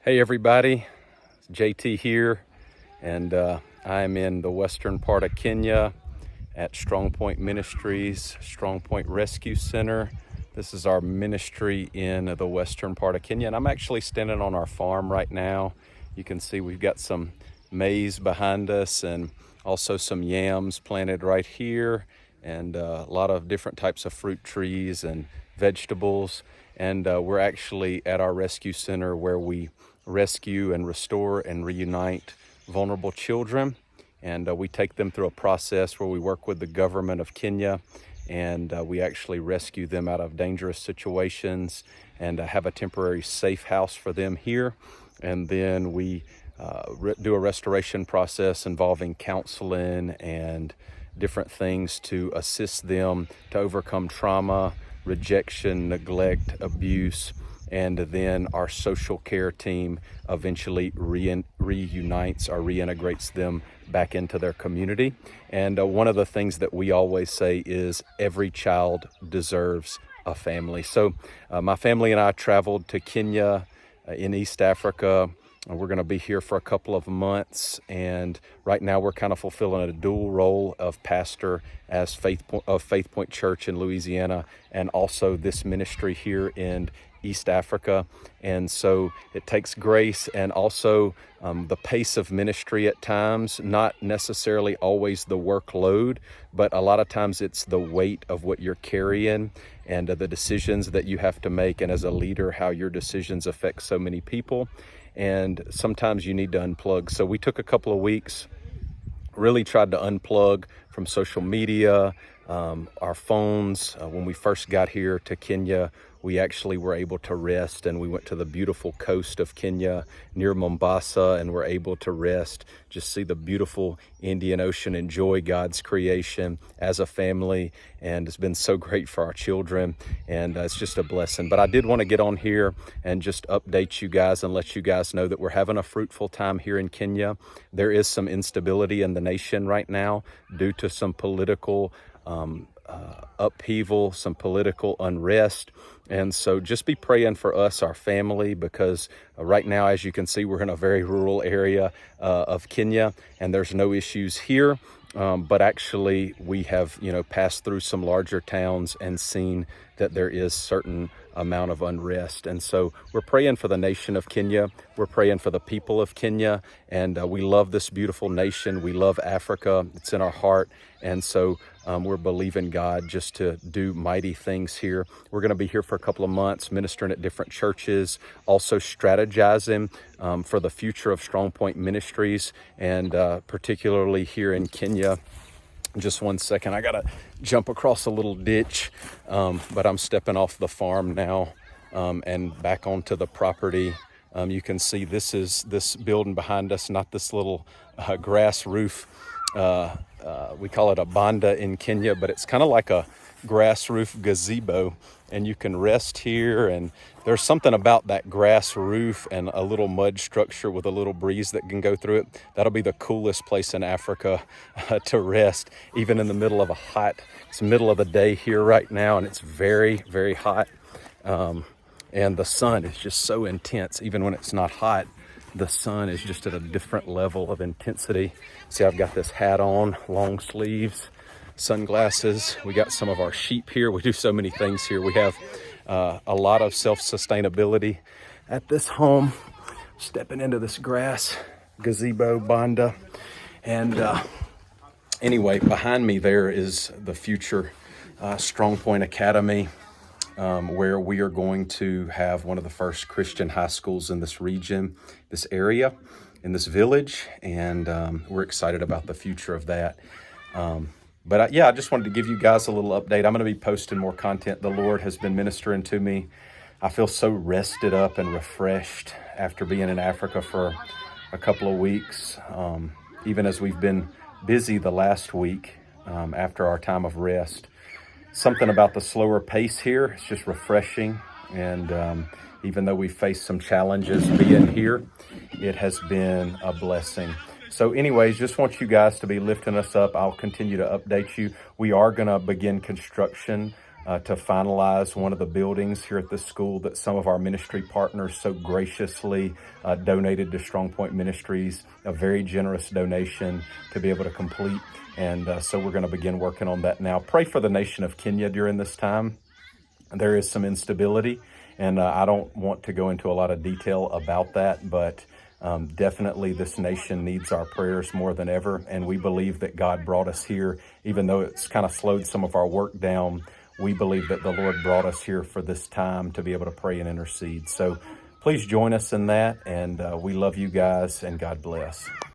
Hey everybody, it's JT here, and I'm in the western part of Kenya at Strong Point Ministries, Strong Point Rescue Center. This is our ministry in the western part of Kenya, and I'm actually standing on our farm right now. You can see we've got some maize behind us and also some yams planted right here, and a lot of different types of fruit trees and vegetables. And we're actually at our rescue center where we rescue and restore and reunite vulnerable children. And we take them through a process where we work with the government of Kenya, and we actually rescue them out of dangerous situations and have a temporary safe house for them here. And then we do a restoration process involving counseling and different things to assist them to overcome trauma, rejection, neglect, abuse. And then our social care team eventually reunites or reintegrates them back into their community. And one of the things that we always say is every child deserves a family. So my family and I traveled to Kenya in East Africa. We're going to be here for a couple of months, and right now we're kind of fulfilling a dual role of pastor as Faith Point Church in Louisiana, and also this ministry here in East Africa. And so it takes grace and also the pace of ministry at times, not necessarily always the workload, but a lot of times it's the weight of what you're carrying and the decisions that you have to make, and as a leader, how your decisions affect so many people. And sometimes you need to unplug. So we took a couple of weeks, really tried to unplug from social media, our phones. When we first got here to Kenya, we actually were able to rest, and we went to the beautiful coast of Kenya near Mombasa, and were able to rest, just see the beautiful Indian Ocean, enjoy God's creation as a family. And it's been so great for our children, and it's just a blessing. But I did want to get on here and just update you guys and let you guys know that we're having a fruitful time here in Kenya. There is some instability in the nation right now due to some political upheaval, some political unrest. And so just be praying for us, our family, because right now, as you can see, we're in a very rural area of Kenya, and there's no issues here. But actually we have, passed through some larger towns and seen that there is certain amount of unrest. And so we're praying for the nation of Kenya. We're praying for the people of Kenya. And we love this beautiful nation. We love Africa. It's in our heart. And so we're believing God just to do mighty things here. We're going to be here for a couple of months, ministering at different churches, also strategizing for the future of Strong Point Ministries, and particularly here in Kenya. Just one second, I gotta jump across a little ditch, but I'm stepping off the farm now and back onto the property. You can see this building behind us, not this little grass roof. We call it a banda in Kenya, but it's kind of like a grass roof gazebo, and you can rest here. And there's something about that grass roof and a little mud structure with a little breeze that can go through it. That'll be the coolest place in Africa to rest, even in the middle of it's the middle of the day here right now, and it's very, very hot. And the sun is just so intense. Even when it's not hot, the sun is just at a different level of intensity. See, I've got this hat on, long sleeves, sunglasses. We got some of our sheep here. We do so many things here. We have a lot of self-sustainability at this home. Stepping into this grass gazebo banda. And anyway, behind me there is the future Strong Point Academy, where we are going to have one of the first Christian high schools in this region, this area, in this village. And we're excited about the future of that. But I just wanted to give you guys a little update. I'm going to be posting more content. The Lord has been ministering to me. I feel so rested up and refreshed after being in Africa for a couple of weeks, even as we've been busy the last week after our time of rest. Something about the slower pace here, it's just refreshing. And even though we faced some challenges being here, it has been a blessing. So anyways, just want you guys to be lifting us up. I'll continue to update you. We are going to begin construction to finalize one of the buildings here at the school that some of our ministry partners so graciously donated to Strong Point Ministries, a very generous donation to be able to complete. And so we're going to begin working on that now. Pray for the nation of Kenya during this time. There is some instability, and I don't want to go into a lot of detail about that, but definitely this nation needs our prayers more than ever. And we believe that God brought us here, even though it's kind of slowed some of our work down. We believe that the Lord brought us here for this time to be able to pray and intercede. So please join us in that, and we love you guys, and God bless.